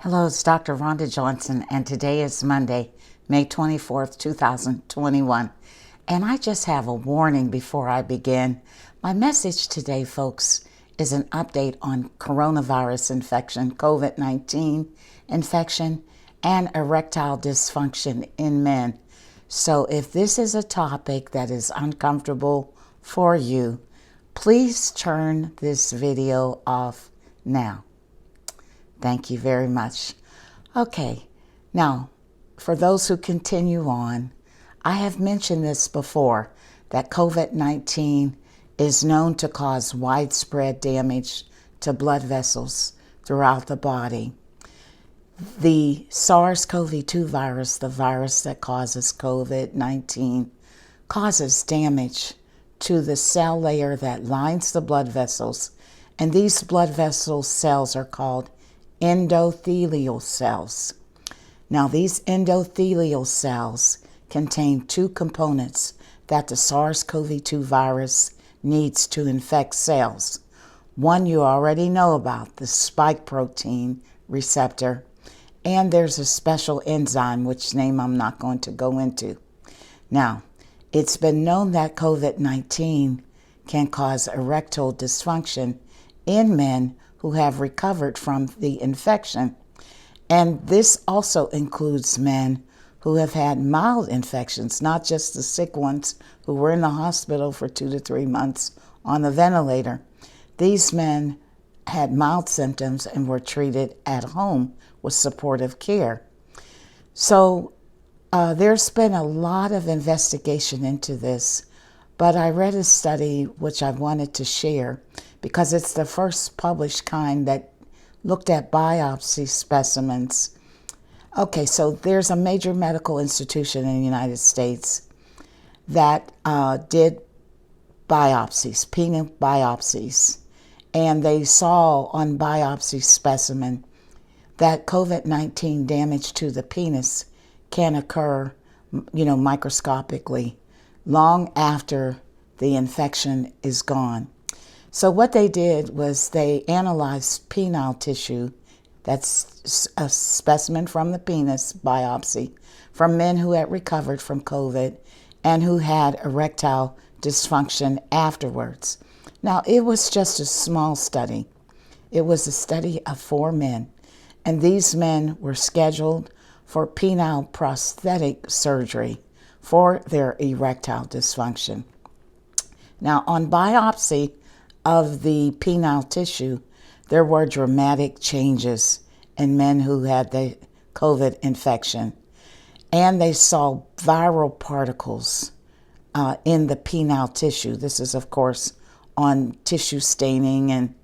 Hello, it's Dr. Rhonda Johnson, and today is Monday, May 24th, 2021. And I just have a warning before I begin. My message today, folks, is an update on coronavirus infection, COVID-19 infection, and erectile dysfunction in men. So if this is a topic that is uncomfortable for you, please turn this video off now. Thank you very much. Okay, now, for those who continue on, I have mentioned this before, that COVID-19 is known to cause widespread damage to blood vessels throughout the body. The SARS-CoV-2 virus, the virus that causes COVID-19, causes damage to the cell layer that lines the blood vessels, and these blood vessel cells are called endothelial cells. Now, these endothelial cells contain two components that the SARS-CoV-2 virus needs to infect cells. One you already know about, the spike protein receptor, and there's a special enzyme, which name I'm not going to go into. Now, it's been known that COVID-19 can cause erectile dysfunction in men who have recovered from the infection. And this also includes men who have had mild infections, not just the sick ones who were in the hospital for 2 to 3 months on the ventilator. These men had mild symptoms and were treated at home with supportive care. So there's been a lot of investigation into this, but I read a study which I wanted to share because it's the first published kind that looked at biopsy specimens. Okay, so there's a major medical institution in the United States that did biopsies, penis biopsies, and they saw on biopsy specimen that COVID-19 damage to the penis can occur, microscopically long after the infection is gone. So what they did was they analyzed penile tissue, that's a specimen from the penis biopsy, from men who had recovered from COVID and who had erectile dysfunction afterwards. Now, it was just a small study. It was a study of 4 men, and these men were scheduled for penile prosthetic surgery for their erectile dysfunction. Now, on biopsy of the penile tissue, there were dramatic changes in men who had the COVID infection. And they saw viral particles in the penile tissue. This is, of course, on tissue staining and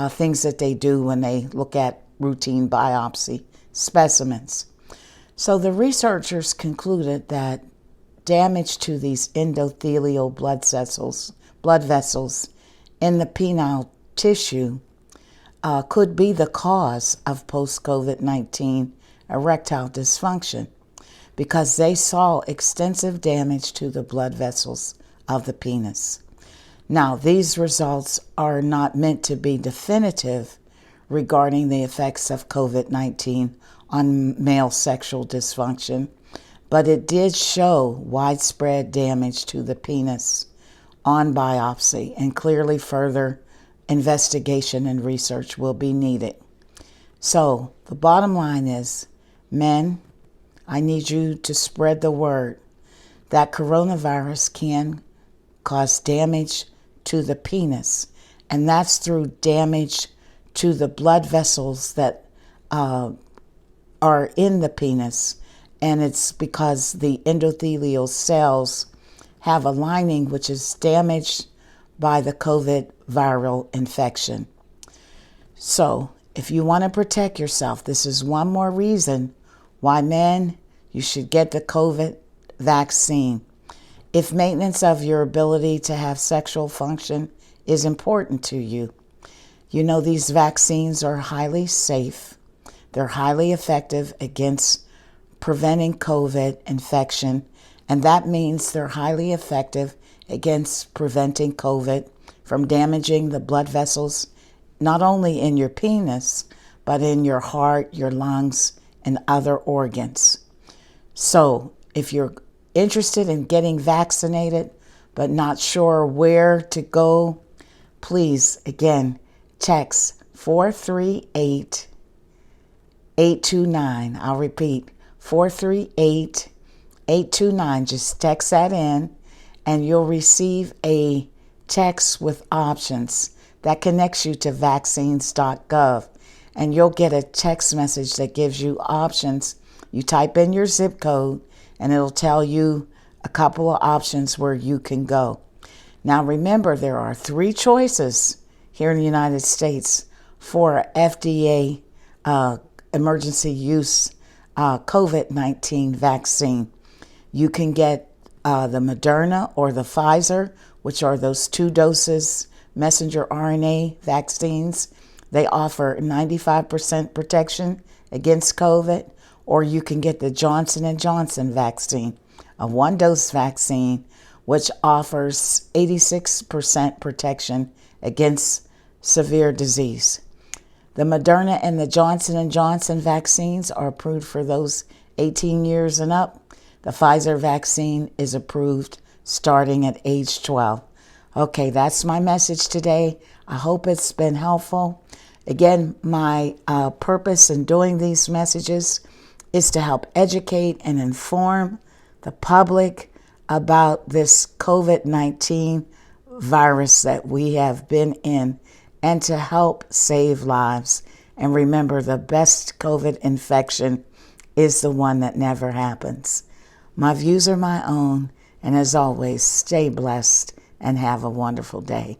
things that they do when they look at routine biopsy specimens. So the researchers concluded that damage to these endothelial blood vessels in the penile tissue could be the cause of post-COVID-19 erectile dysfunction, because they saw extensive damage to the blood vessels of the penis. Now, these results are not meant to be definitive regarding the effects of COVID-19 on male sexual dysfunction, but it did show widespread damage to the penis on biopsy, and clearly further investigation and research will be needed. So the bottom line is, men, I need you to spread the word that coronavirus can cause damage to the penis, and that's through damage to the blood vessels that are in the penis, and it's because the endothelial cells have a lining which is damaged by the COVID viral infection. So if you want to protect yourself, this is one more reason why men, you should get the COVID vaccine. If maintenance of your ability to have sexual function is important to you, you know these vaccines are highly safe. They're highly effective against preventing COVID infection, and that means they're highly effective against preventing COVID from damaging the blood vessels, not only in your penis, but in your heart, your lungs, and other organs. So if you're interested in getting vaccinated but not sure where to go, please, again, text 438-829. I'll repeat, 438-829. Just text that in, and you'll receive a text with options that connects you to vaccines.gov. And you'll get a text message that gives you options. You type in your zip code, and it'll tell you a couple of options where you can go. Now remember, there are 3 choices here in the United States for FDA emergency use COVID-19 vaccine. You can get the Moderna or the Pfizer, which are those 2 doses messenger RNA vaccines. They offer 95% protection against COVID. Or you can get the Johnson & Johnson vaccine, a 1-dose vaccine, which offers 86% protection against severe disease. The Moderna and the Johnson & Johnson vaccines are approved for those 18 years and up. The Pfizer vaccine is approved starting at age 12. Okay, that's my message today. I hope it's been helpful. Again, my purpose in doing these messages is to help educate and inform the public about this COVID-19 virus that we have been in, and to help save lives. And remember, the best COVID infection is the one that never happens. My views are my own, and as always, stay blessed and have a wonderful day.